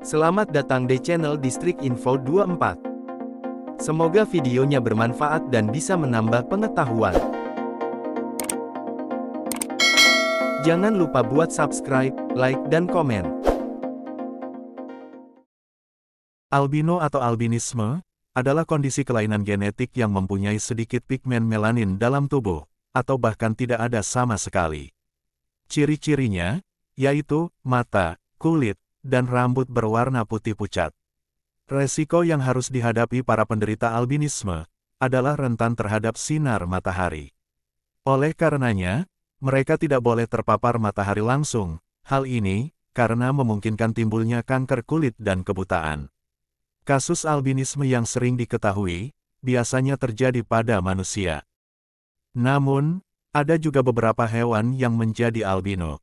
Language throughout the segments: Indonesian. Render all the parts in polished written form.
Selamat datang di channel Distrik Info 24. Semoga videonya bermanfaat dan bisa menambah pengetahuan. Jangan lupa buat subscribe, like, dan komen. Albino atau albinisme adalah kondisi kelainan genetik yang mempunyai sedikit pigmen melanin dalam tubuh, atau bahkan tidak ada sama sekali. Ciri-cirinya yaitu mata, kulit, dan rambut berwarna putih pucat. Resiko yang harus dihadapi para penderita albinisme adalah rentan terhadap sinar matahari. Oleh karenanya, mereka tidak boleh terpapar matahari langsung. Hal ini karena memungkinkan timbulnya kanker kulit dan kebutaan. Kasus albinisme yang sering diketahui biasanya terjadi pada manusia. Namun, ada juga beberapa hewan yang menjadi albino.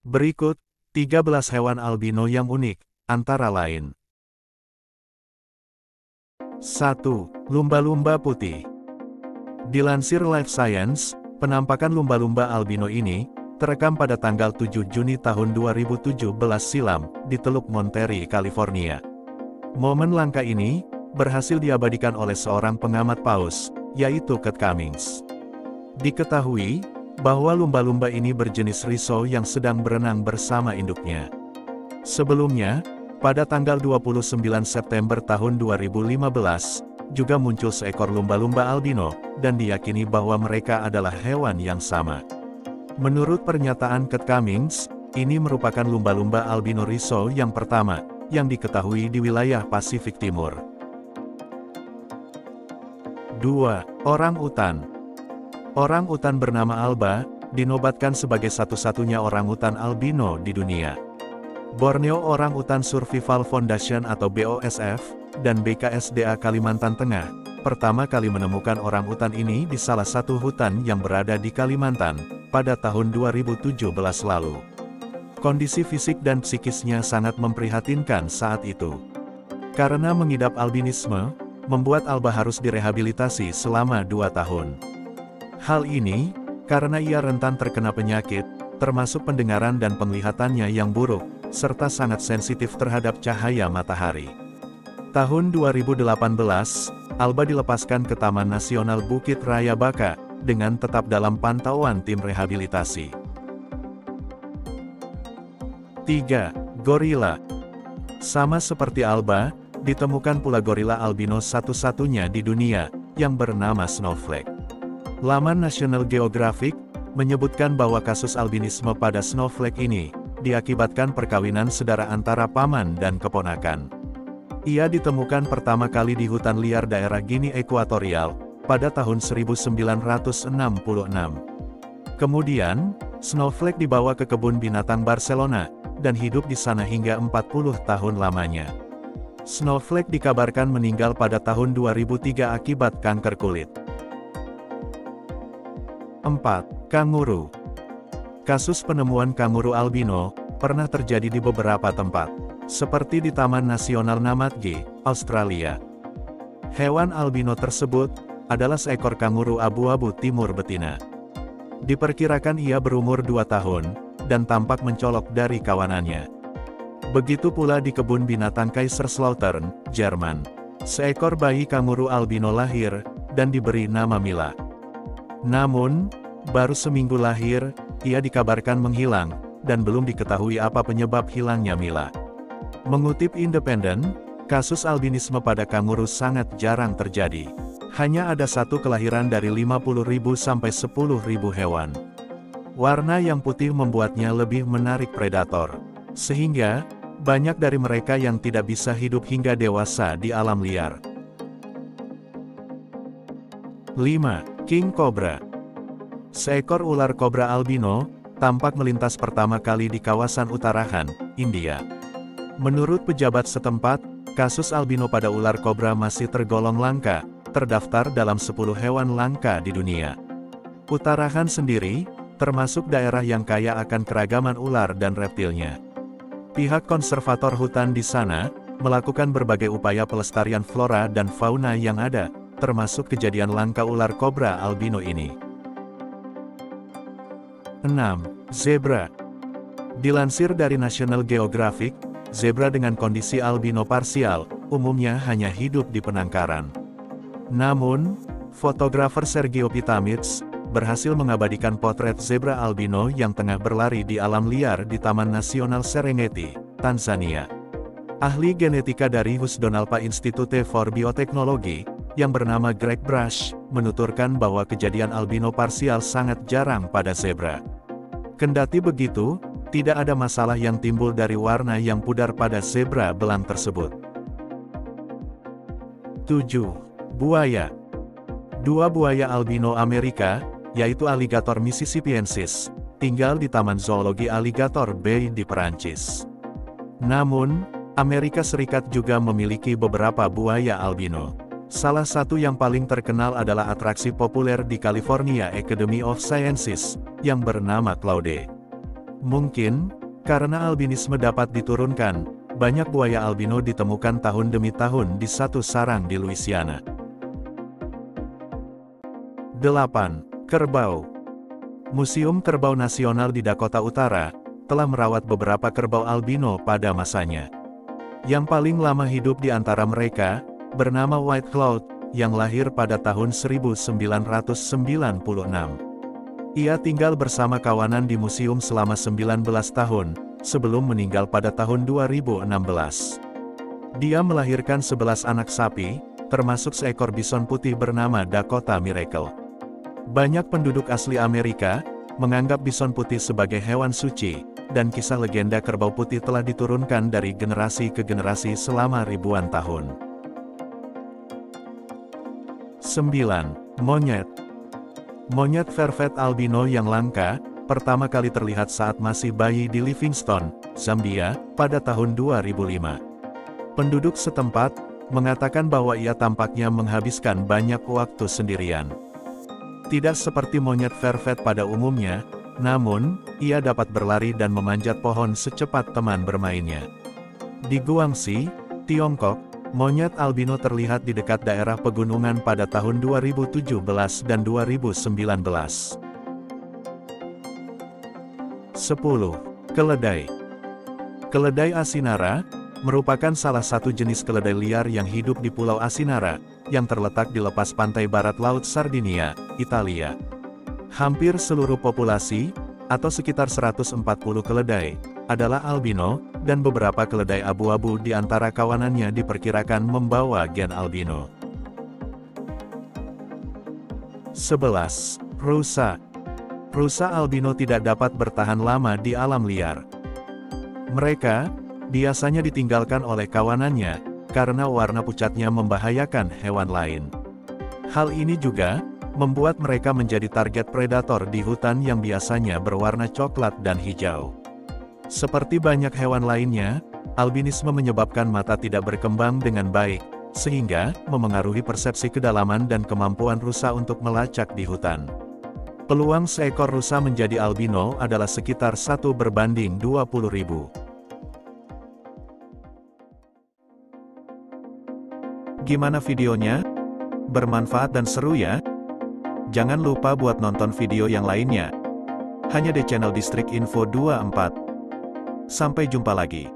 Berikut 13 hewan albino yang unik, antara lain. 1. Lumba-lumba putih. Dilansir Life Science, penampakan lumba-lumba albino ini terekam pada tanggal 7 Juni tahun 2017 silam di Teluk Monterey, California. Momen langka ini berhasil diabadikan oleh seorang pengamat paus, yaitu Kurt Cummings. Diketahui bahwa lumba-lumba ini berjenis risau yang sedang berenang bersama induknya. Sebelumnya, pada tanggal 29 September tahun 2015, juga muncul seekor lumba-lumba albino, dan diyakini bahwa mereka adalah hewan yang sama. Menurut pernyataan Kurt Cummings, ini merupakan lumba-lumba albino risau yang pertama, yang diketahui di wilayah Pasifik Timur. 2. Orang-utan. Orang-utan bernama Alba, dinobatkan sebagai satu-satunya orang-utan albino di dunia. Borneo Orang-Utan Survival Foundation atau BOSF, dan BKSDA Kalimantan Tengah, pertama kali menemukan orang-utan ini di salah satu hutan yang berada di Kalimantan, pada tahun 2017 lalu. Kondisi fisik dan psikisnya sangat memprihatinkan saat itu. Karena mengidap albinisme, membuat Alba harus direhabilitasi selama 2 tahun. Hal ini, karena ia rentan terkena penyakit, termasuk pendengaran dan penglihatannya yang buruk, serta sangat sensitif terhadap cahaya matahari. Tahun 2018, Alba dilepaskan ke Taman Nasional Bukit Raya Baka, dengan tetap dalam pantauan tim rehabilitasi. 3. Gorila. Sama seperti Alba, ditemukan pula gorila albino satu-satunya di dunia, yang bernama Snowflake. Laman National Geographic menyebutkan bahwa kasus albinisme pada Snowflake ini diakibatkan perkawinan saudara antara paman dan keponakan. Ia ditemukan pertama kali di hutan liar daerah Guinea Ekuatorial pada tahun 1966. Kemudian, Snowflake dibawa ke kebun binatang Barcelona dan hidup di sana hingga 40 tahun lamanya. Snowflake dikabarkan meninggal pada tahun 2003 akibat kanker kulit. 4. Kanguru. Kasus penemuan kanguru albino pernah terjadi di beberapa tempat, seperti di Taman Nasional Namadgi, Australia. Hewan albino tersebut adalah seekor kanguru abu-abu timur betina. Diperkirakan ia berumur 2 tahun, dan tampak mencolok dari kawanannya. Begitu pula di kebun binatang Kaiserslautern, Jerman. Seekor bayi kanguru albino lahir, dan diberi nama Mila. Namun, baru seminggu lahir, ia dikabarkan menghilang, dan belum diketahui apa penyebab hilangnya Mila. Mengutip Independen, kasus albinisme pada kanguru sangat jarang terjadi. Hanya ada satu kelahiran dari 50.000 sampai 10.000 hewan. Warna yang putih membuatnya lebih menarik predator, sehingga banyak dari mereka yang tidak bisa hidup hingga dewasa di alam liar. 5. King Cobra. Seekor ular kobra albino tampak melintas pertama kali di kawasan Uttarakhand, India. Menurut pejabat setempat, kasus albino pada ular kobra masih tergolong langka, terdaftar dalam 10 hewan langka di dunia. Uttarakhand sendiri termasuk daerah yang kaya akan keragaman ular dan reptilnya. Pihak konservator hutan di sana melakukan berbagai upaya pelestarian flora dan fauna yang ada, termasuk kejadian langka ular kobra albino ini. 6. Zebra. Dilansir dari National Geographic, zebra dengan kondisi albino parsial, umumnya hanya hidup di penangkaran. Namun, fotografer Sergio Pitamits berhasil mengabadikan potret zebra albino yang tengah berlari di alam liar di Taman Nasional Serengeti, Tanzania. Ahli genetika dari Husdonalpa Institute for Biotechnology, yang bernama Greg Brush, menuturkan bahwa kejadian albino parsial sangat jarang pada zebra. Kendati begitu, tidak ada masalah yang timbul dari warna yang pudar pada zebra belang tersebut. 7. Buaya. Dua buaya albino Amerika, yaitu Alligator mississippiensis, tinggal di Taman Zoologi Alligator Bay di Perancis. Namun, Amerika Serikat juga memiliki beberapa buaya albino. Salah satu yang paling terkenal adalah atraksi populer di California Academy of Sciences, yang bernama Claude. Mungkin, karena albinisme dapat diturunkan, banyak buaya albino ditemukan tahun demi tahun di satu sarang di Louisiana. 8. Kerbau. Museum Kerbau Nasional di Dakota Utara telah merawat beberapa kerbau albino pada masanya. Yang paling lama hidup di antara mereka, bernama White Cloud, yang lahir pada tahun 1996. Ia tinggal bersama kawanan di museum selama 19 tahun, sebelum meninggal pada tahun 2016. Dia melahirkan 11 anak sapi, termasuk seekor bison putih bernama Dakota Miracle. Banyak penduduk asli Amerika menganggap bison putih sebagai hewan suci, dan kisah legenda kerbau putih telah diturunkan dari generasi ke generasi selama ribuan tahun. 9. Monyet. Monyet vervet albino yang langka, pertama kali terlihat saat masih bayi di Livingstone, Zambia, pada tahun 2005. Penduduk setempat mengatakan bahwa ia tampaknya menghabiskan banyak waktu sendirian. Tidak seperti monyet vervet pada umumnya, namun, ia dapat berlari dan memanjat pohon secepat teman bermainnya. Di Guangxi, Tiongkok, monyet albino terlihat di dekat daerah pegunungan pada tahun 2017 dan 2019. 10. Keledai. Keledai Asinara merupakan salah satu jenis keledai liar yang hidup di Pulau Asinara, yang terletak di lepas pantai barat Laut Sardinia, Italia. Hampir seluruh populasi, atau sekitar 140 keledai, adalah albino, dan beberapa keledai abu-abu di antara kawanannya diperkirakan membawa gen albino. 11. Rusa. Rusa albino tidak dapat bertahan lama di alam liar. Mereka biasanya ditinggalkan oleh kawanannya, karena warna pucatnya membahayakan hewan lain. Hal ini juga membuat mereka menjadi target predator di hutan yang biasanya berwarna coklat dan hijau. Seperti banyak hewan lainnya, albinisme menyebabkan mata tidak berkembang dengan baik, sehingga memengaruhi persepsi kedalaman dan kemampuan rusa untuk melacak di hutan. Peluang seekor rusa menjadi albino adalah sekitar 1:20.000. Gimana videonya? Bermanfaat dan seru ya? Jangan lupa buat nonton video yang lainnya. Hanya di channel Distrik Info 24. Sampai jumpa lagi.